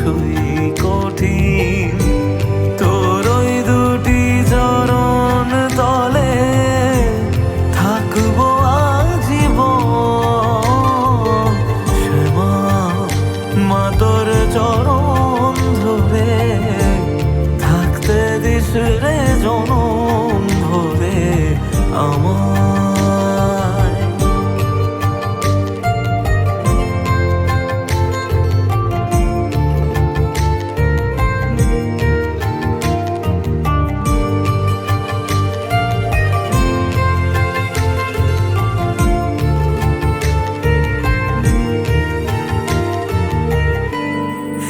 কিছুই কঠিন, তোর ওই দুটি চরণ তলে থাকবো আজীবন। শ্যামা মা তোর চরণ ধরে থাকতে দিস রে জনম ভরে আমায়।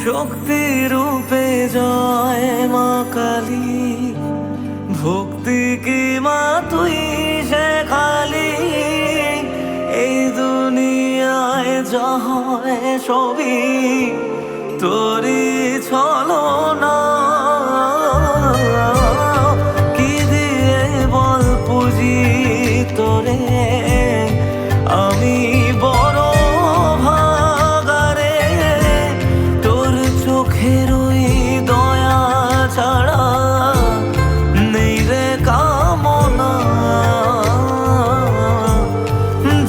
শক্তি রূপে জয় মা কালী, ভক্তি কি মা তুই শেখালি। এই দুনিয়ায় যা হয় সবই তোরই ছলনা, কি দিয়ে বল পুজি তোরে আমি বড় ভাগারে। তোর চোখের ওই দয়া ছাড়া নেই রে কামনা,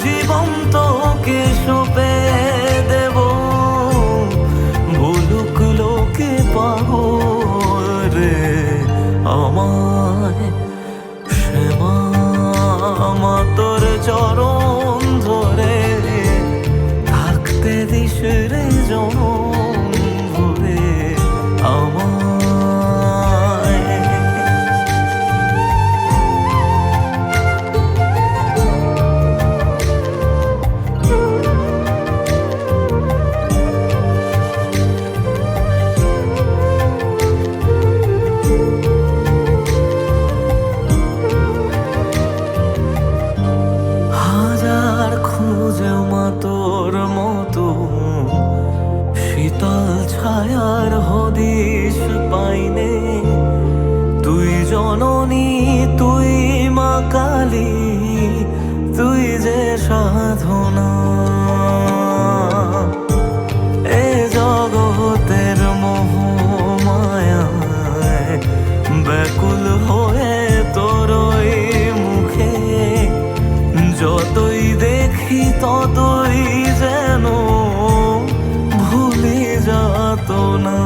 জীবন তোকে সঁপে দেব বলুক লোকে পাগল রে আমায়। শ্যামা মা তোর চরণ ধরে থাকতে দিস রে জনম ভরে আমায়। হাজার খুঁজে মা তোর মতো শীতল ছায়ার হদিশ পাইনে। তুই জননী তুই মা কালী, তুই যে সাধনা। এ জগতের মোহ মায়ায় ব্যাকুল হয়ে তোর ওই মুখে যতই দেখি ততই যেন ভুলে যাত না।